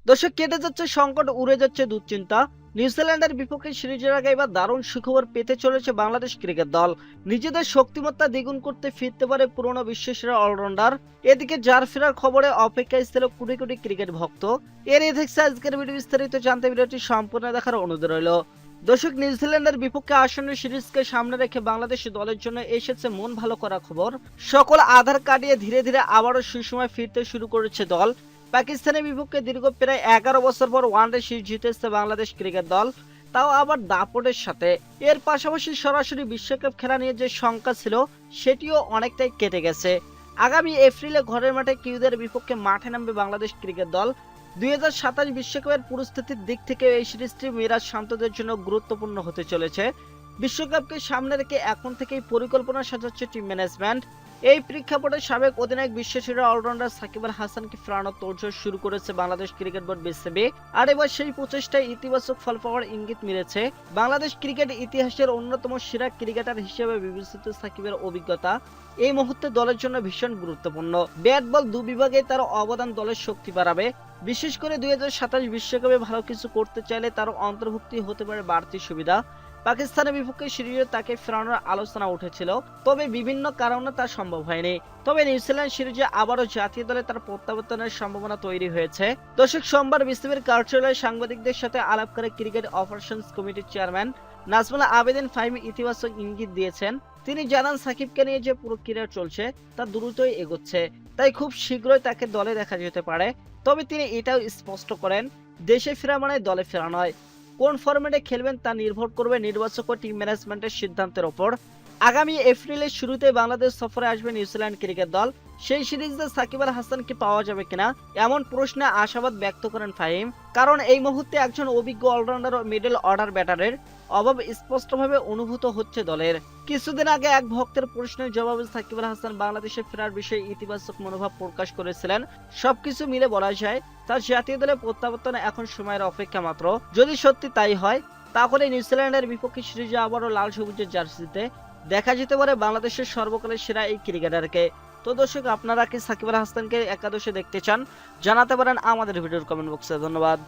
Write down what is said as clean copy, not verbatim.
দর্শক, কেটে যাচ্ছে সংকট, উড়ে যাচ্ছে দুশ্চিন্তা। নিউজিল্যান্ডের বিপক্ষে সিরিজের আগে এবার দারুণ সুখবর পেতে চলেছে বাংলাদেশ ক্রিকেট দল। নিজেদের শক্তিমত্তা দ্বিগুণ করতে ফিরতে পারে পুরনো বিশ্বসেরা অলরাউন্ডার। এদিকে যার ফেরার খবরে অপেক্ষায় ছিল কোটি কোটি ক্রিকেট ভক্ত। এর থাকছে আজকের ভিডিও, বিস্তারিত জানতে ভিডিওটি সম্পূর্ণ দেখার অনুরোধ রইল। দর্শক, নিউজিল্যান্ডের বিপক্ষে আসন্ন সিরিজকে সামনে রেখে বাংলাদেশ দলের জন্য এসেছে মন ভালো করা খবর। সকল আধার কাটিয়ে ধীরে ধীরে আবারও সুসময় ফিরতে শুরু করেছে দল। পাকিস্তানের বিপক্ষে দীর্ঘ প্রায় 11 বছর পর ওয়ানডে সিরিজ জিতেছে বাংলাদেশ ক্রিকেট দল, তাও আবার দাপটের সাথে। এর পাশাপাশি সরাসরি বিশ্বকাপ খেলা নিয়ে যে শঙ্কা ছিল সেটিও অনেকটাই কেটে গেছে। আগামী এপ্রিলে ঘরের মাঠে কিউদের বিপক্ষে মাঠে নামবে বাংলাদেশ ক্রিকেট দল। 2027 বিশ্বকাপের পরিস্থিতির দিক থেকে এই সিরিজটি মিরাজ শান্তদের জন্য গুরুত্বপূর্ণ হতে চলেছে। বিশ্বকাপকে সামনে রেখে এখন থেকেই পরিকল্পনা সাজাচ্ছে টিম ম্যানেজমেন্ট। এই প্রেক্ষাপটে সাবেক অধিনায়ক বিশ্বসেরা অলরাউন্ডার সাকিব আল হাসানকে ফেরানোর তোড়জোড় শুরু করেছে বাংলাদেশ ক্রিকেট বোর্ড বিসিবি। আর এবার সেই প্রচেষ্টায় ইতিবাচক ফল পাওয়ার ইঙ্গিত মিলেছে। বাংলাদেশ ক্রিকেট ইতিহাসের অন্যতম সেরা ক্রিকেটার হিসেবে বিবেচিত সাকিবের অভিজ্ঞতা এই মুহূর্তে দলের জন্য ভীষণ গুরুত্বপূর্ণ। ব্যাট বল দু বিভাগে তার অবদান দলের শক্তি বাড়াবে। বিশেষ করে 2027 বিশ্বকাপে ভালো কিছু করতে চাইলে তার অন্তর্ভুক্তি হতে পারে বাড়তি সুবিধা। পাকিস্তানের বিপক্ষে সিরিজে তাকে ফেরানোর আলোচনা উঠেছিল, তবে বিভিন্ন কারণে তা সম্ভব হয়নি। তবে নিউজিল্যান্ড সিরিজে আবারও জাতীয় দলে তার প্রত্যাবর্তনের সম্ভাবনা তৈরি হয়েছে। দর্শক, সোমবার বিসিবির কার্যালয়ে সাংবাদিকদের সাথে আলাপ করে ক্রিকেট অপারেশনস কমিটির চেয়ারম্যান নাজমুল আবেদিন ফাহিমি ইতিবাচক ইঙ্গিত দিয়েছেন। তিনি জানান, সাকিবকে নিয়ে যে প্রক্রিয়া চলছে তা দ্রুতই এগোচ্ছে, তাই খুব শীঘ্রই তাকে দলে দেখা যেতে পারে। তবে তিনি এটাও স্পষ্ট করেন, দেশে ফেরা মানে দলে ফেরা নয়। কোন ফরম্যাটে খেলবেন তা নির্ভর করবে নির্বাচক ও টিম ম্যানেজমেন্টের সিদ্ধান্তের ওপর। আগামী এপ্রিলের শুরুতে বাংলাদেশ সফরে আসবে নিউজিল্যান্ড ক্রিকেট দল। সেই সিরিজে সাকিব আল হাসানকে পাওয়া যাবে কিনা এমন প্রশ্নে আশাবাদ ব্যক্ত করেন ফাহিম। কারণ এই মুহূর্তে একজন অভিজ্ঞ অলরাউন্ডার ও মিডল অর্ডার ব্যাটারের অভাব স্পষ্টভাবে অনুভূত হচ্ছে দলের। কিছুদিন আগে এক ভক্তের প্রশ্নের জবাবে সাকিব আল হাসান বাংলাদেশে ফেরার বিষয়ে ইতিবাচক মনোভাব প্রকাশ করেছিলেন। সবকিছু মিলে বলা যায় তার জাতীয় দলে প্রত্যাবর্তনে এখন সময়ের অপেক্ষা মাত্র। যদি সত্যি তাই হয়, তাহলে নিউজিল্যান্ডের বিপক্ষে সিরিজে আবারও লাল সবুজের জার্সিতে দেখা যেতে পারে বাংলাদেশের সর্বকালের সেরা এই ক্রিকেটারকে। তো দর্শক, আপনারা কি সাকিব আল হাসানকে একাদশে দেখতে চান? জানাতে পারেন আমাদের ভিডিওর কমেন্ট বক্সে। ধন্যবাদ।